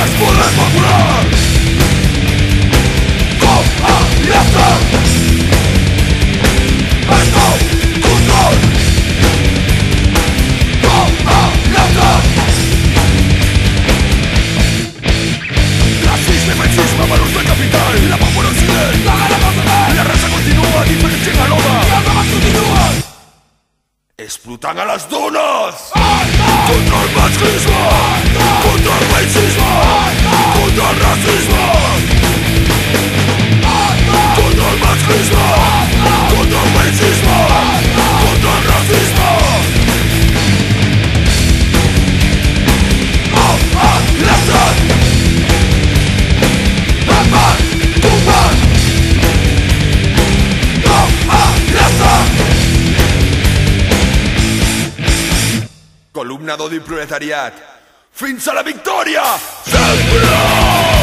és poder popular. Com a llista és nou control. Com a llista racisme, feixisme, valors del capital, la pau por Occident, la gana per saber. La raça continua, diferència galona, i els homes continuen explotant a les dones. Contra el masclisme, contra el feixisme, contra el racisme, contra el masclisme, contra el feixisme, contra el racisme. L'estat empat, combat. L'estat columna d'odi proletariat fins a la victòria sempre.